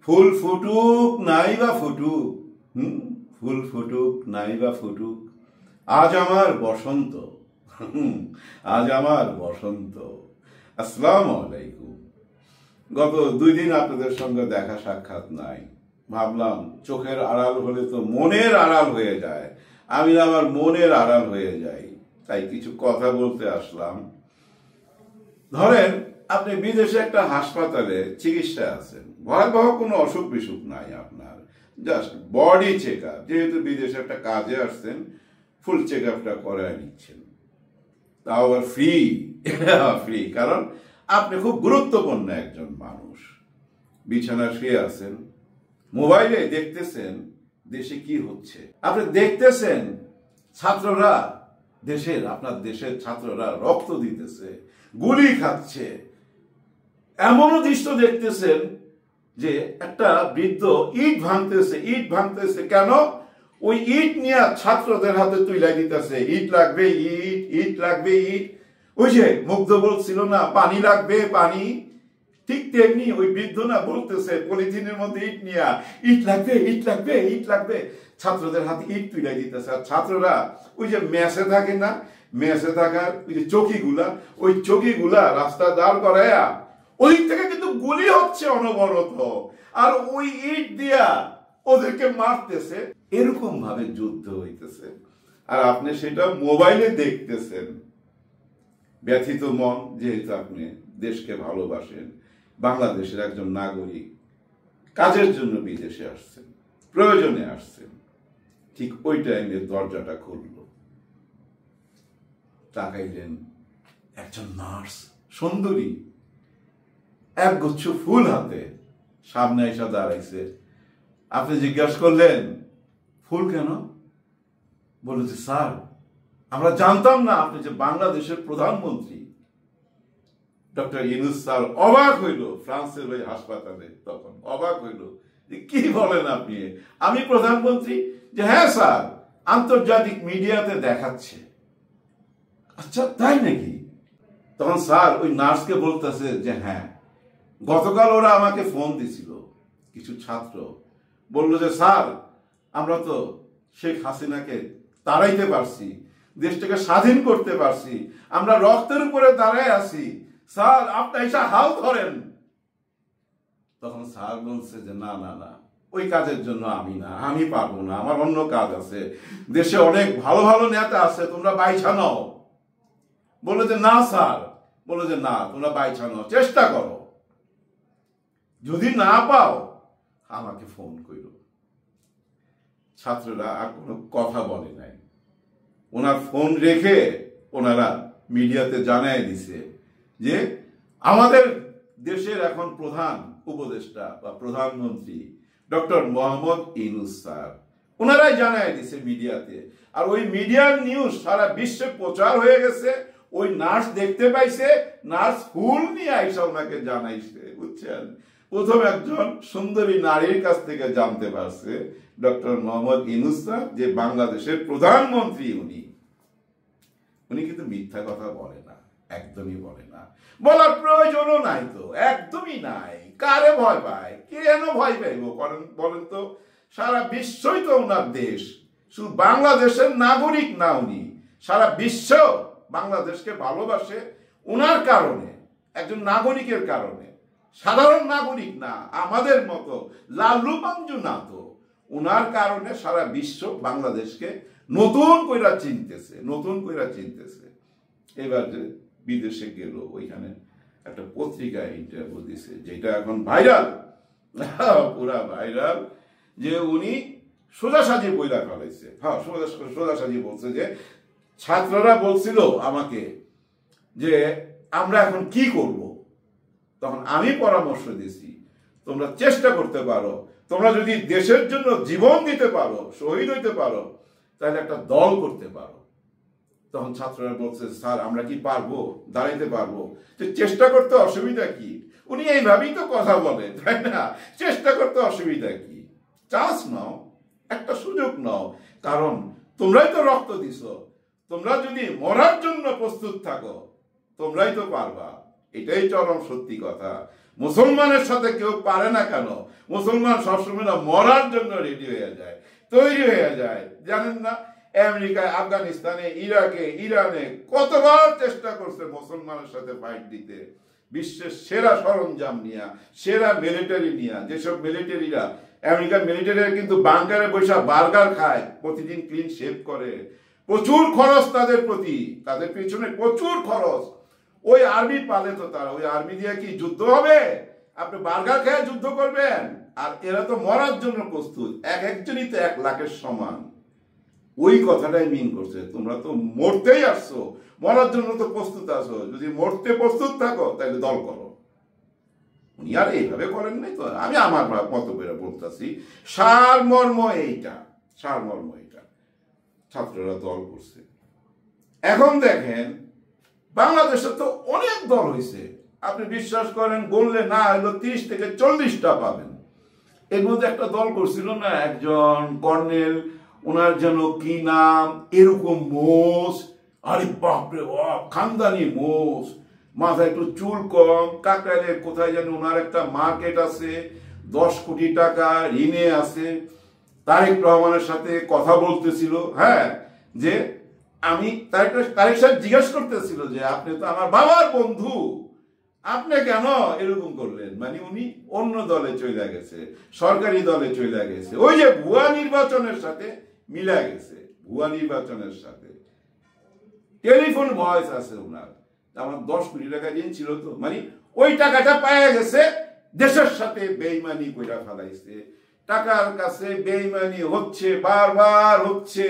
ফুল ফুটুক নাই বা ফুটুক, ফুল ফুটুক নাই বা ফুটুক, আজ আমার বসন্ত, আজ আমার বসন্ত। আসসালামু আলাইকুম। গত 2 দিন আপনাদের সঙ্গে দেখা সাক্ষাৎ নাই। ভাবলাম চোখের আড়াল হলে তো মনের আড়াল হয়ে যায়, আমি আমার মনের আড়াল হয়ে যাই, তাই কিছু কথা বলতে আসলাম। ধরেন আপনি বিদেশে একটা হাসপাতালে চিকিৎসায় আছেন, ভয়াবহ কোনো অসুখ বিসুখ নাই আপনার, জাস্ট বডি চেক আপ। যেহেতু বিদেশে একটা কাজে আসছেন, ফুল চেক আপটা করায় নিচ্ছেন, তাও আবার ফ্রি। ফ্রি, কারণ আপনি খুব গুরুত্বপূর্ণ একজন মানুষ। বিছানা শুয়ে আছেন, মোবাইলে দেখতেছেন দেশে কি হচ্ছে, আপনি দেখতেছেন ছাত্ররা আপনার দেশের ছাত্ররা রক্ত দিতেছে, গুলি খাচ্ছে। এমনও দৃশ্য দেখতেছেন যে একটা বৃদ্ধ ইট ভাঙতেছে। কেন? ওই ইট নিয়ে ছাত্রদের হাতে তুলে দিতেছে, ইট লাগবে ইট, ইট লাগবে ইট। ওই যে মুগ্ধ বলছিল না পানি লাগবে পানি, ঠিক তেমনি ওই বৃদ্ধ না বলতেছে পলিথিনের মধ্যে ইট নিয়ে, ইট লাগবে ইট লাগবে ইট লাগবে। ছাত্রদের হাতে ইট তুলে দিতেছে, আর ছাত্ররা ওই যে মেসে থাকে না, মেসে থাকার ওই যে চকিগুলা রাস্তা দাঁড় করায়া ওদিক থেকে কিন্তু গুলি হচ্ছে অনবরত, আর ওই ইট দিয়া ওদেরকে মারতেছে। এরকম ভাবে যুদ্ধ হইতেছে, আর আপনি সেটা মোবাইলে দেখতেছেন। ব্যথিত মন, যেহেতু আপনি দেশকে ভালোবাসেন, বাংলাদেশের একজন নাগরিক, কাজের জন্য বিদেশে আসছেন, প্রয়োজনে আসছেন, ঠিক ওই টাইমে দরজাটা খুলল, তাকাইলেন একজন নার্স, সুন্দরী, একগুচ্ছ ফুল হাতে সামনে এসে দাঁড়াইছে। আপনি জিজ্ঞাসা করলেন ফুল কেন? বলেছে স্যার আমরা জানতাম না আপনি যে বাংলাদেশের প্রধানমন্ত্রী। ডক্টর ইউনূস স্যার অবাক হইল, ফ্রান্সের ওই হাসপাতালে তখন অবাক হইল যে কি বলেন আপনি, আমি প্রধানমন্ত্রী? যে হ্যাঁ স্যার, আন্তর্জাতিক মিডিয়াতে দেখাচ্ছে। আচ্ছা তাই নাকি? তখন স্যার ওই নার্সকে বলতেছে যে হ্যাঁ, গতকাল ওরা আমাকে ফোন দিছিল, কিছু ছাত্র বলল যে স্যার আমরা তো শেখ হাসিনাকে তাড়াইতে পারছি, দেশটাকে স্বাধীন করতে পারছি, আমরা রক্তের উপরে দাঁড়ায় আছি, স্যার আপনি এসে হাল ধরেন। তখন স্যার বলছে যে না না না, ওই কাজের জন্য আমি পারবো না, আমার অন্য কাজ আছে, দেশে অনেক ভালো ভালো নেতা আছে, তোমরা বাইছা নাও। বললো যে না স্যার, বললো যে না তোমরা বাইছা নাও, চেষ্টা করো, যদি না পাও আমাকে ফোন করো। ছাত্ররা আর কোনো কথা বলে নাই, ওনার ফোন রেখে ওনারা মিডিয়াতে জানায় দিছে যে আমাদের দেশের এখন প্রধান উপদেষ্টা বা প্রধানমন্ত্রী ডক্টর মোহাম্মদ ইউনূস স্যার, ওনারাই জানায় দিছে মিডিয়াতে। আর ওই মিডিয়ার নিউজ সারা বিশ্বে প্রচার হয়ে গেছে। ওই নার্স দেখতে পাইছে, নার্স ফুল নিয়ে আইসা ওনাকে জানাইছে, বুঝছেন? প্রথম একজন সুন্দরী নারীর কাছ থেকে জানতে পারছে ডক্টর মোহাম্মদ ইউনূস স্যার যে বাংলাদেশের প্রধানমন্ত্রী উনি কিন্তু মিথ্যা কথা বলে না, একদমই বলে না, বলার প্রয়োজনও নাই তো, একদমই নাই। কারে ভয় পায়? কেন ভয় পাইব বলেন তো? সারা বিশ্বই তো ওনার দেশ, শুধু বাংলাদেশের নাগরিক না, উনি সারা বিশ্ব বাংলাদেশকে ভালোবাসে ওনার কারণে, একজন নাগরিকের কারণে, সাধারণ নাগরিক না, আমাদের মতো লাল্লু পাঞ্জু না তো, ওনার কারণে সারা বিশ্ব বাংলাদেশকে নতুন কইরা চিনতেছে। এবার যে বিদেশে গেল, ওইখানে একটা পত্রিকায় ইন্টারভিউ দিছে, যেটা এখন ভাইরাল, পুরা ভাইরাল, যে উনি সোজাসাজি বইলা ফেলাইছে। হ্যাঁ, সোজাসাজি বলছে যে ছাত্ররা বলছিল আমাকে যে আমরা এখন কি করব। তখন আমি পরামর্শ দিছি তোমরা চেষ্টা করতে পারো, তোমরা যদি দেশের জন্য জীবন দিতে পারো, শহীদ হইতে পারো, তাহলে একটা দল করতে পারো। তখন ছাত্ররা বলছে স্যার আমরা কি পারবো, দাঁড়াইতে পারবো? চেষ্টা করতে অসুবিধা কি? উনি এইভাবেই তো কথা বলেন, তাই না? চেষ্টা করতে অসুবিধা কি? চান্স নাও, একটা সুযোগ নাও, কারণ তোমরাই তো রক্ত দিছো, তোমরা যদি মরার জন্য প্রস্তুত থাকো তোমরাই তো পারবা। এটাই চরম সত্যি কথা। মুসলমানের সাথে কেউ পারে না কেন? মুসলমান সবসময় না মরার জন্য রেডি হয়ে যায়, তৈরি হয়ে যায়। জানেন না, আমেরিকায়, আফগানিস্তানে, ইরাকে, ইরানে কতবার চেষ্টা করছে মুসলমানের সাথে ফাইট দিতে, বিশ্বের সেরা সরঞ্জাম নিয়ে, সেরা মিলিটারি নিয়ে। যেসব মিলিটারিরা, আমেরিকার মিলিটারিরা কিন্তু বাংকারে বসে বার্গার খায়, প্রতিদিন ক্লিন শেভ করে, প্রচুর খরচ তাদের প্রতি, তাদের পিছনে প্রচুর খরচ। ওই আর্মি পালে তো তারা, ওই আর্মি দিয়ে কি যুদ্ধ হবে? আপনি বার্গার খেয়ে যুদ্ধ করবেন? আর এরা তো মরার জন্য প্রস্তুত, একজনই তো 1 লাখের সমান। ওই কথাটাই মিন করছে, তোমরা তো মরতেই আসছো, মরার জন্য তো প্রস্তুত আছো। যদি মরতে প্রস্তুত থাকো তাহলে দল করো। উনি আর এইভাবে করেন নাই তো, আমি আমার মতো করে বলতেছি। সারমর্ম এইটা, সারমর্ম এইটা, ছাত্ররা দল করছে। এখন দেখেন, বাংলাদেশে তো অনেক দল হয়েছে, আপনি বিশ্বাস করেন বললে না হলো 30 থেকে 40টা পাবেন। এর মধ্যে একটা দল করছিল না একজন কর্নেল, ওনার যেন কি নাম, এরকম মোষ, আরে বাপরে বাপ, খানদানি মোষ, মাথায় একটু চুল কম, কাকরাইলে কোথায় যেন ওনার একটা মার্কেট আছে, 10 কোটি টাকা ঋণে আছে। তারেক রহমানের সাথে কথা বলতেছিল, হ্যাঁ, যে আমি তারেক সাহেব জিজ্ঞেস করতেছিল যে আপনি তো আমার বাবার বন্ধু, আপনি কেন এরকম করলেন? মানে উনি অন্য দলে চলে গেছে, সরকারি দলে চলে গেছে, ওই যে ভুয়া নির্বাচনের সাথে মিলা গেছে, ভুয়া নির্বাচনের সাথে। টেলিফোন ভয়েস আছে ওনার, আমার 10 কোটি টাকা ঋণ ছিল তো, মানে ওই টাকাটা পাওয়া গেছে, দেশের সাথে বেইমানি কইরা ফেলাইছে, টাকার কাছে বেইমানি হচ্ছে, বারবার হচ্ছে।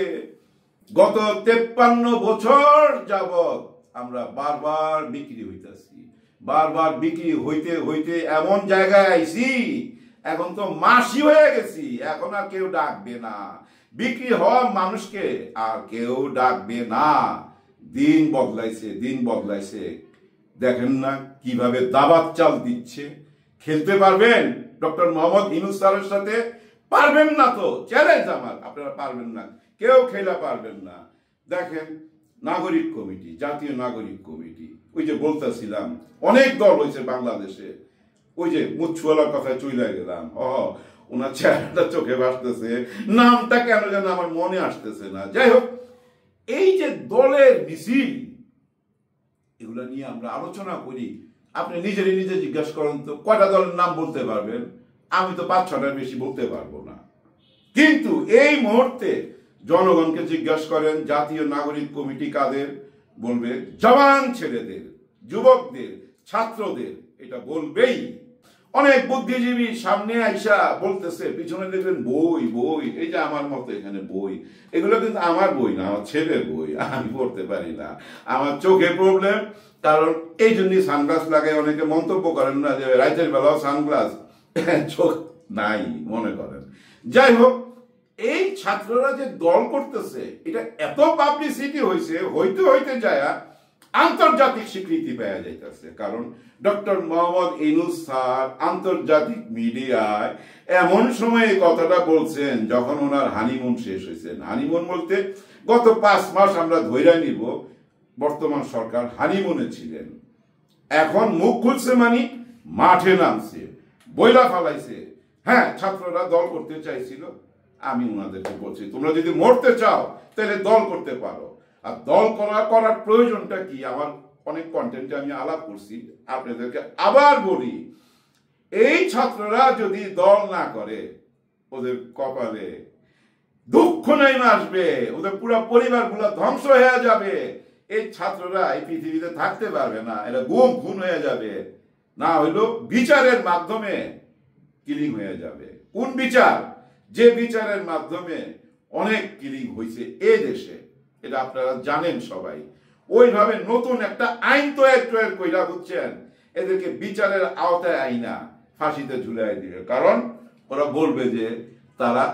গত 53 বছর যাবৎ আমরা বারবার বিক্রি হইতেছি, বারবার বিক্রি হইতে হইতে এমন জায়গায় আইছি, এখন তো মাসি হয়ে গেছি, এখন আর কেউ ডাকবে না, বিক্রি হওয়া মানুষকে আর কেউ ডাকবে না। দিন বদলাইছে, দিন বদলাইছে। দেখেন না কিভাবে দাবাত চাল দিচ্ছে। খেলতে পারবেন ডক্টর মোহাম্মদ ইউনূস স্যারের সাথে? পারবেন না তো, চ্যালেঞ্জ আমার, আপনারা পারবেন না, কেউ খেলা পারবেন না। দেখেন নাগরিক কমিটি, জাতীয় নাগরিক কমিটি, ওই যে বলতেছিলাম অনেক দল হয়েছে বাংলাদেশে, ওই যে মুচ্ছুওয়ালার কথায় চলে গেলাম, ওনার চেহারাটা চোখে ভাসতেছে, নামটা কেন যেন আমার মনে আসতেছে না। যাই হোক, এই যে দলের মিছিল, এগুলা নিয়ে আমরা আলোচনা করি। আপনি নিজেরই নিজে জিজ্ঞাসা করেন তো, কয়টা দলের নাম বলতে পারবেন? আমি তো 5-6টার বেশি বলতে পারবো না। কিন্তু এই মুহূর্তে জনগণকে জিজ্ঞাসা করেন জাতীয় নাগরিক কমিটি কাদের, বলবে জওয়ান ছেলেদের, যুবকদের, ছাত্রদের, এটা বলবেই। অনেক বুদ্ধিজীবী সামনে আইসা বলতেছে, পিছনে দেখবেন বই বই, এই যে আমার মতো এখানে বই, এগুলো কিন্তু আমার বই না, আমার ছেলের বই, আমি পড়তে পারি না, আমার চোখে প্রবলেম, কারণ এই জন্যই সানগ্লাস লাগাই। অনেকে মন্তব্য করেন না যে রাতের বেলাও সানগ্লাস, চোখ নাই মনে করেন। যাই হোক, এই ছাত্ররা যে দল করতেছে, এটা এত পাবলিসিটি হয়েছে, হইতে হইতে যায় আন্তর্জাতিক স্বীকৃতি পাওয়া যাইতেছে। কারণ ডক্টর মোহাম্মদ ইউনূস স্যার আন্তর্জাতিক মিডিয়ায় এমন সময়ে কথাটা বলছেন যখন ওনার হানিমুন শেষ হয়েছে। হানিমুন বলতে গত 5 মাস আমরা ধৈর্য নিব, বর্তমান সরকার হানিমুনে ছিলেন, এখন মুখ খুলছে, মানে মাঠে নামছে, বইলা ফালাইছে। হ্যাঁ, ছাত্ররা দল করতে চাইছিল, আমি ওনাদেরকে বলছি তোমরা যদি মরতে চাও তাহলে দল করতে পারো। আর দল করার প্রয়োজনটা কি, আমার অনেক কন্টেন্টে আমি আলাপ করছি, আপনাদেরকে আবার বলি, এই ছাত্ররা যদি দল না করে ওদের কপালে দুঃখ নেমে আসবে, ওদের পুরো পরিবারগুলো ধ্বংস হয়ে যাবে। এই ছাত্ররা এই পৃথিবীতে থাকতে পারবে না, এরা গুম খুন হয়ে যাবে, না হইলো বিচারের মাধ্যমে কিলিং হয়ে যাবে। কোন বিচার? যে বিচারের মাধ্যমে অনেক কিলিং হয়েছে এ দেশে, এটা আপনারা জানেন সবাই। ওইভাবে নতুন একটা আইন তৈরি কইরা, বুঝছেন, এদেরকে বিচারের আওতায় আইনা ফাঁসিতে ঝুলাই দিবে। কারণ ওরা বলবে যে তারা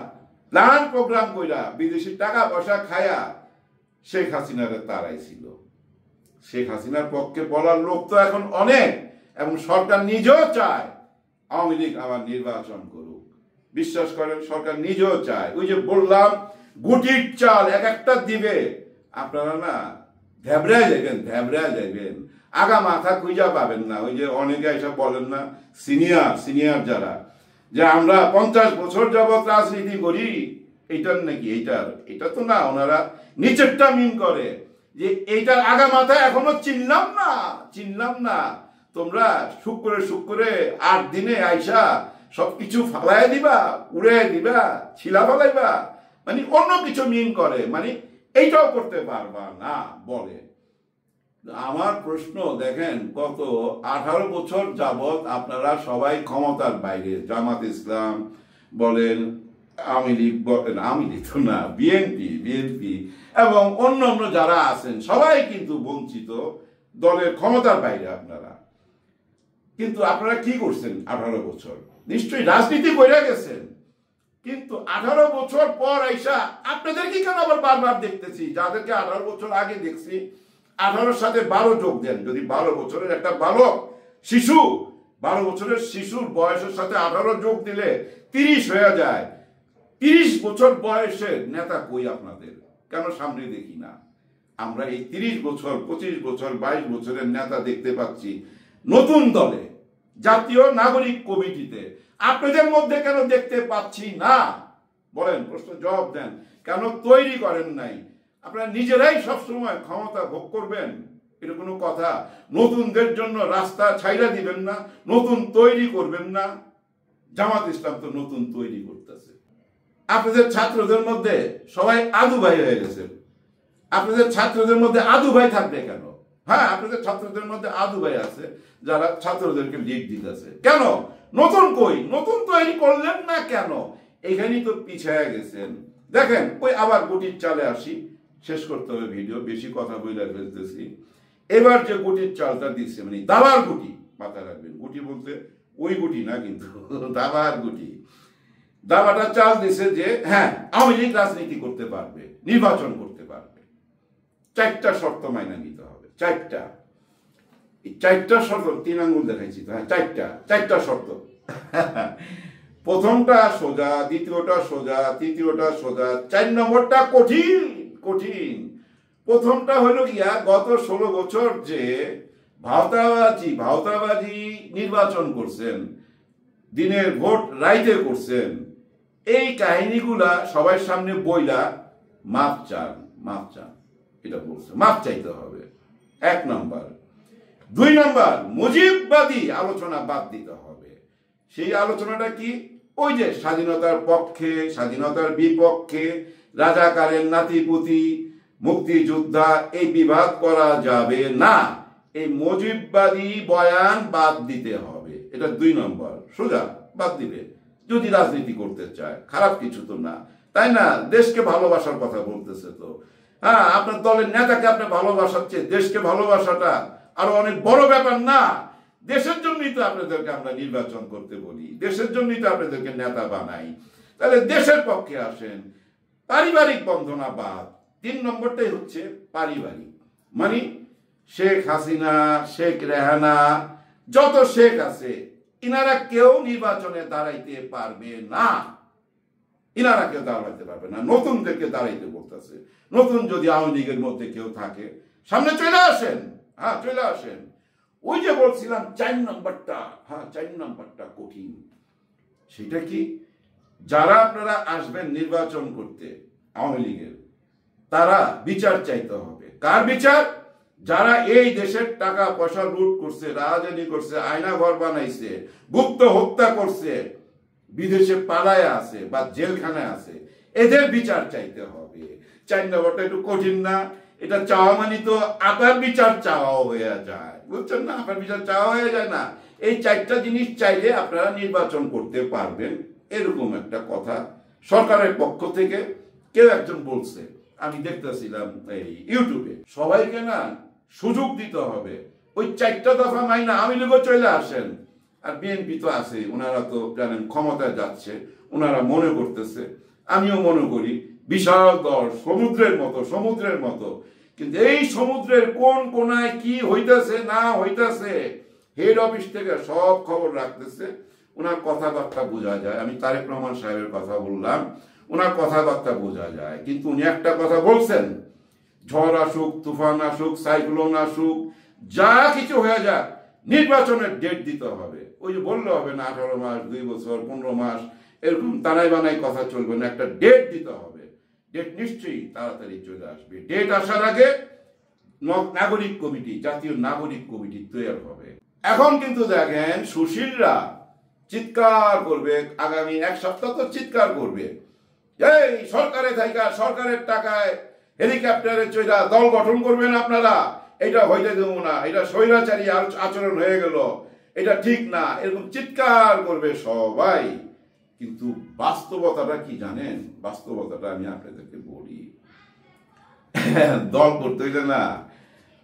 প্ল্যান প্রোগ্রাম কইরা বিদেশি টাকা পয়সা খায়া শেখ হাসিনারে তাড়াইছিল। শেখ হাসিনার পক্ষে বলার লোক তো এখন অনেক, এবং সরকার নিজেও চায় আওয়ামী লীগ আবার নির্বাচন করুক। বিশ্বাস করেন, সরকার নিজেও চায়। ওই যে বললাম গুটির চাল এক একটা দিবে, আপনারা না ধ্যাবড়ায় যাবেন, ধ্যাবড়ায় যাবেন। আগা মাথা খুঁজা পাবেন না। ওই যে অনেকে এসব বলেন না, সিনিয়র যারা, যে আমরা 50 বছর যাবৎ রাজনীতি করি, এইটার নাকি এটা তো না, ওনারা নিচেরটা মিন করে যে এইটার আগা মাথা এখনো চিনলাম না। তোমরা শুক্রে 8 দিনে আইসা সবকিছু ফালাই দিবা, উড়ে দিবা, ছিলা ফালাইবা, মানে অন্য কিছু মিন করে, মানে এইটাও করতে পারবা না বলে। আমার প্রশ্ন দেখেন, গত 18 বছর যাবৎ আপনারা সবাই ক্ষমতার বাইরে, জামাত ইসলাম বলেন, আওয়ামী লীগ বলেন, আওয়ামী লীগ তো না, বিএনপি এবং অন্য যারা আছেন সবাই কিন্তু বঞ্চিত দলের ক্ষমতার বাইরে আপনারা। কিন্তু আপনারা কি করছেন 18 বছর? নিশ্চয়ই রাজনীতি করে গেছেন, কিন্তু 18 বছর পর আইসা আপনাদেরকে কেন আবার বারবার দেখতেছি? যাদেরকে 18 বছর আগে দেখছি, 18 সাথে 12 যোগ দেন, যদি 12 বছরের একটা বালক শিশু, 12 বছরের শিশুর বয়সের সাথে 18 যোগ দিলে 30 হয়ে যায়। 30 বছর বয়সের নেতা কই আপনাদের? কেন সামনে দেখি না? আমরা এই 30 বছর, 25 বছর, 22 বছরের নেতা দেখতে পাচ্ছি নতুন দলে, জাতীয় নাগরিক কমিটিতে। আপনাদের মধ্যে কেন দেখতে পাচ্ছি না? বলেন, প্রশ্ন জবাব দেন। কেন তৈরি করেন নাই? আপনারা নিজেরাই সবসময় ক্ষমতা ভোগ করবেন, এটা কোনো কথা? নতুনদের জন্য রাস্তা ছাইড়া দিবেন না, নতুন তৈরি করবেন না। জামাত ইসলাম তো নতুন তৈরি করতেছে। আপনাদের ছাত্রদের মধ্যে সবাই আদু ভাই হয়ে গেছে। আপনাদের ছাত্রদের মধ্যে আদু ভাই থাকবে কেন? হ্যাঁ, আপনাদের ছাত্রদের মধ্যে আদু ভাই আছে যারা ছাত্রদেরকে লিড দিতেছে। কেন নতুন নতুন তৈরি করলেন না কেন? এখানেই তো পিছিয়ে গেছেন। দেখেন, ওই আবার গুটির চালে আসি, শেষ করতে হবে ভিডিও, বেশি কথা বলে ফেলতেছি। এবার যে গুটির চালটা দিচ্ছে, মানে দাবার গুটি, মাথায় রাখবেন, গুটি বলতে ওই গুটি না, কিন্তু দাবার গুটি। দাবাটা চাল দিছে যে হ্যাঁ, আওয়ামী লীগ রাজনীতি করতে পারবে, নির্বাচন করতে পারবে। 4টা শর্ত মাইনা নিতে হবে, 4টা। এই 4টা শর্ত, 3 আঙ্গুল দেখাইছি তো, হ্যাঁ, 4টা শর্ত। প্রথমটা সোজা, দ্বিতীয়টা সোজা, তৃতীয়টা সোজা, 4 নম্বরটা কঠিন। প্রথমটা হলো গিয়া, গত 16 বছর যে ভাওতাবাজি নির্বাচন করছেন, দিনের ভোট রাইতে করছেন, এই কাহিনীগুলা সবার সামনে বইলা মাপ চান, এটা বলছে, মাপ চাইতে হবে, 1 নম্বর। 2 নম্বর, মুজিববাদী আলোচনা বাদ দিতে হবে। সেই আলোচনাটা কি? ওই যে স্বাধীনতার পক্ষে, স্বাধীনতার বিপক্ষে, রাজাকারের নাতিপুতি, মুক্তিযোদ্ধা, এই বিভাগ করা যাবে না। এই মুজিববাদী বয়ান বাদ দিতে হবে। এটা 2 নম্বর, সোজা বাদ দিবে যদি রাজনীতি করতে চায়। খারাপ কিছু তো না, তাই না? দেশকে ভালোবাসার কথা বলতেছে তো। হ্যাঁ, আপনার দলের নেতাকে আপনি ভালোবাসাচ্ছে, দেশকে ভালোবাসাটা আরো অনেক বড় ব্যাপার না? দেশের জন্যই তো আপনাদেরকে আমরা নির্বাচন করতে বলি, দেশের জন্যই তো আপনাদেরকে নেতা বানাই। তাহলে দেশের পক্ষে আসেন। পারিবারিক বন্ধনা বাদ। 3 নম্বরটাই হচ্ছে পারিবারিক, মানে শেখ হাসিনা, শেখ রেহানা, যত শেখ আছে, ইনারা কেউ নির্বাচনে দাঁড়াইতে পারবে না। নতুনদেরকে দাঁড়াইতে বলতেছে। নতুন যদি আওয়ামী লীগের মধ্যে কেউ থাকে, সামনে চলে আসেন। হ্যাঁ, চলে আসেন। ওই যে বলছিলাম 4 নম্বরটা, হ্যাঁ, 4 নম্বরটা কঠিন। সেটা কি? যারা আপনারা আসবেন নির্বাচন করতে আওয়ামী লীগের, তারা বিচার চাইতে হবে। কার বিচার? যারা এই দেশের টাকা পয়সা লুট করছে, রাজনীতি করছে, আয়না ঘর বানাইছে, গুপ্ত হত্যা করছে, বিদেশে পালায় আছে বা জেলখানায় আছে, এদের বিচার চাইতে হবে। 4 নম্বরটা একটু কঠিন না? এটা চাওয়া মানে তো আপার বিচার চাওয়াও হয়ে যায়, বুঝছেন না? আপার বিচার চাওয়া হয়ে যায় না। এই 4টা জিনিস চাইলে আপনারা নির্বাচন করতে পারবেন, এরকম একটা কথা সরকারের পক্ষ থেকে কেউ একজন বলছে। আমি দেখতেছিলাম এই ইউটিউবে। সবাইকে না সুযোগ দিতে হবে। ওই 4টা দফা মাইনা আওয়ামী লীগও চলে আসেন। আর বিএনপি তো আছে, ওনারা তো জানেন ক্ষমতায় যাচ্ছে, ওনারা মনে করতেছে, আমিও মনে করি বিশাল দল, সমুদ্রের মতো। কিন্তু এই সমুদ্রের কোন কোনায় কি হইতেছে না হইতেছে, হেড অফিস থেকে সব খবর রাখতেছে। ওনার কথাবার্তা বোঝা যায়। আমি তারেক রহমান সাহেবের কথা বললাম, ওনার কথাবার্তা বোঝা যায়। কিন্তু উনি একটা কথা বলছেন, ঝড় আসুক, তুফান আসুক, সাইক্লোন আসুক, যা কিছু হয়ে যাক নির্বাচনের ডেট দিতে হবে। ওই যে বললে হবে না 18 মাস, 2 বছর, 15 মাস, এরকম তানাই বানাই কথা চলবে না, একটা ডেট দিতে হবে। ডেট নিশ্চয়ই তাড়াতাড়ি চলে আসবে। ডেট আসার আগে নাগরিক কমিটি, জাতীয় নাগরিক কমিটি তৈরি হবে। এখন কিন্তু দেখেন সুশীলরা চিৎকার করবে, আগামী 1 সপ্তাহ তো চিৎকার করবে, এই সরকারে থাইকা সরকারের টাকায় হেলিকপ্টারে চইরা দল গঠন করবেন আপনারা, এটা হইতে দেব না, এটা স্বৈরাচারী আচরণ হয়ে গেল, এটা ঠিক না, এরকম চিৎকার করবে সবাই। কিন্তু বাস্তবতাটা কি জানেন? বাস্তবতাটা আমি আপনাদেরকে বলি। দল করতে হইলে না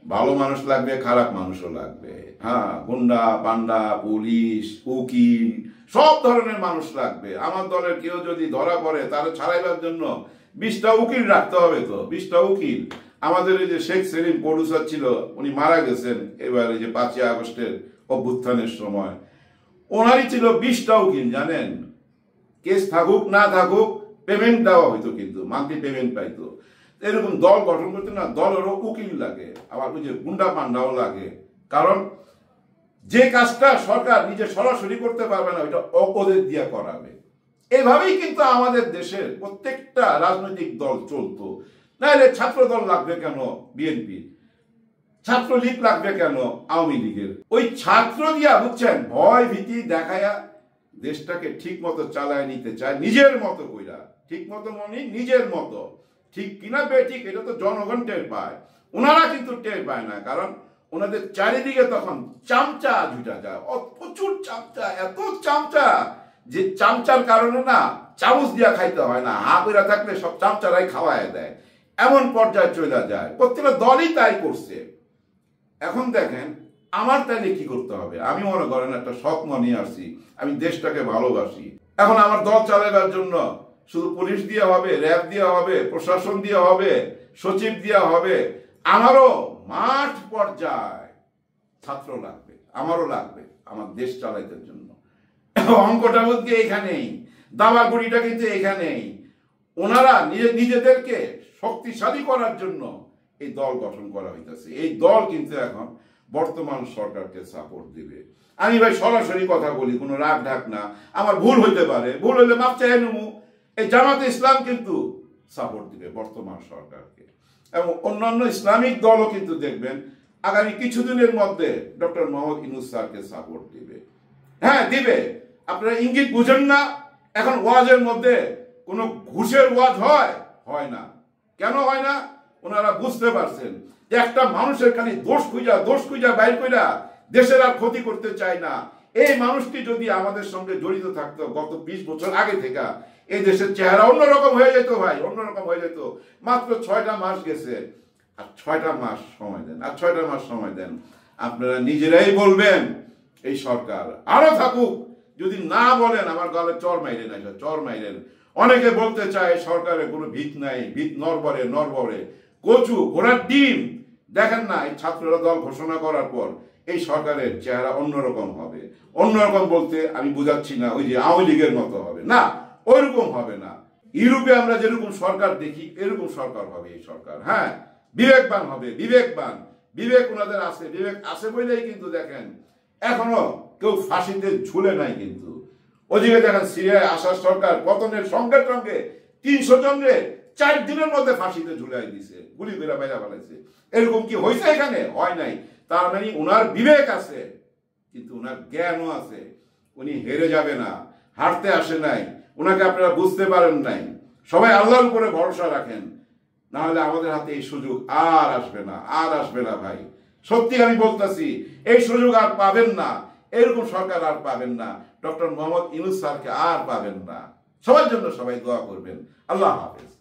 ভালো মানুষ লাগবে, খারাপ মানুষও লাগবে। হ্যাঁ, গুন্ডা পান্ডা, পুলিশ, উকিল, সব ধরনের মানুষ লাগবে। আমার দলের কেউ যদি ধরা পড়ে তারা ছাড়াইবার জন্য 20টা উকিল রাখতে হবে। তো 20টা উকিল। আমাদের এই যে শেখ সেলিম প্রডিউসার ছিল, উনি মারা গেছেন এবার এই যে 5ই আগস্টের অভ্যুত্থানের সময়, ওনারই ছিল 20টা উকিল। জানেন, কেস থাকুক না থাকুক পেমেন্ট দেওয়া হইতো, কিন্তু মান্থলি পেমেন্ট পাইতো। এরকম দল গঠন করতে না দলেরও উকিল লাগে, আবার ওই যে গুন্ডা পান্ডাও লাগে। কারণ যে কাজটা সরকার নিজে সরাসরি করতে পারবে না, ওইটা ওদের দিয়ে করাবে। এভাবেই কিন্তু আমাদের দেশের প্রত্যেকটা রাজনৈতিক দল চলতো। নাহলে ছাত্র দল লাগবে কেন বিএনপি, ছাত্রলীগ লাগবে কেন আওয়ামী লীগের? ওই ছাত্র দিয়া বুঝছেন ভয় ভীতি দেখায়া দেশটাকে ঠিক মতো চালায় নিতে চায় নিজের মতো কইরা। ঠিক মতো মনে নিজের মতো, ঠিক কিনা বেঠিক এটা তো জনগণ টের পায়, ওনারা কিন্তু টের পায় না। কারণ ওনাদের চারিদিকে তখন চামচা ঝুটা যায়, প্রচুর চামচা, এত চামচা যে চামচার কারণে না চামচ দিয়া খাইতে হয় না, হা কইরা থাকলে সব চামচারাই খাওয়ায় দেয়, এমন পর্যায়ে চলে যায়। প্রত্যেকটা দলই তাই করছে। এখন দেখেন আমার তাইলে কি করতে হবে? আমি মনে করেন একটা স্বপ্ন নিয়ে আসছি, আমি দেশটাকে ভালোবাসি। এখন আমার দল চালাবার জন্য শুধু পুলিশ দিয়ে হবে, র্যাব দিয়ে হবে, প্রশাসন দিয়ে হবে, সচিব দিয়ে হবে? আমারও মাঠ পর্যায়ে ছাত্র লাগবে, আমারও লাগবে আমার দেশ চালাইতে জন্য। অঙ্কটা বুঝতে এখানেই, দাবাগুড়িটা কিন্তু এখানেই। ওনারা নিজেদেরকে শক্তিশালী করার জন্য এই দল গঠন করা হইতেছে। এই দল কিন্তু এখন বর্তমান সরকারকে সাপোর্ট দিবে। আমি ভাই সরাসরি কথা বলি, কোনো রাগ ঢাক না, আমার ভুল হইতে পারে, ভুল হইলে মাপ চাই নেবো। এই জামাতে ইসলাম কিন্তু সাপোর্ট দিবে বর্তমান সরকারকে, এবং অন্যান্য ইসলামিক দলও কিন্তু দেখবেন আগামী কিছুদিনের মধ্যে ডক্টর মোহাম্মদ ইউনূস স্যারকে সাপোর্ট দিবে। হ্যাঁ দিবে। আপনারা ইঙ্গিত বুঝেন না? এখন ওয়াজের মধ্যে কোনো ঘুষের ওয়াজ হয় না। কেন হয় না? ওনারা বুঝতে পারছেন যে একটা মানুষের খালি দোষ খুঁজা বাইর কইরা দেশের আর ক্ষতি করতে চায় না। এই মানুষটি যদি আমাদের সঙ্গে জড়িত থাকতো গত 20 বছর আগে থেকে, এই দেশের চেহারা অন্যরকম হয়ে যেত ভাই, অন্যরকম হয়ে যেত। মাত্র 6টা মাস গেছে, আর 6টা মাস সময় দেন, আর 6টা মাস সময় দেন, আপনারা নিজেরাই বলবেন এই সরকার আরো থাকুক। যদি না বলেন আমার গলে চর মাইরেন, চর মাইরেন। অনেকে বলতে চায় সরকারের কোনো ভিত নাই, ভিত নরবরে কচু ঘোড়ার ডিম। দেখেন না, এই ছাত্ররা দল ঘোষণা করার পর এই সরকারের চেহারা অন্যরকম হবে। অন্যরকম বলতে আমি বুঝাচ্ছি না ওই যে আওয়ামী লীগের মতো হবে না, ওইরকম হবে না। ইউরোপে আমরা যেরকম সরকার দেখি এরকম সরকার হবে এই সরকার। হ্যাঁ, বিবেকবান হবে, বিবেক ওনাদের আছে। বিবেক আছে বলেই কিন্তু দেখেন এখনো কেউ ফাঁসিতে ঝুলে নাই। কিন্তু ওদিকে দেখেন সিরিয়ায় আসার সরকার পতনের সঙ্গে সঙ্গে 300 জনকে 4 দিনের মধ্যে ফাঁসিতে ঝুলাই দিছে, গুলি করে বাইরা ফেলাইছে। এরকম কি হয়েছে? এখানে হয় নাই। তার মানে ওনার বিবেক আছে, কিন্তু ওনার জ্ঞানও আছে। উনি হেরে যাবে না, হারতে আসে নাই, ওনাকে আপনারা বুঝতে পারেন নাই। সবাই আল্লাহর উপরে ভরসা রাখেন, না হলে আমাদের হাতে এই সুযোগ আর আসবে না ভাই। সত্যি আমি বলতেছি, এই সুযোগ আর পাবেন না, এরকম সরকার আর পাবেন না, ডক্টর মোহাম্মদ ইউনূস স্যারকে আর পাবেন না। সবার জন্য সবাই দোয়া করবেন। আল্লাহ হাফেজ।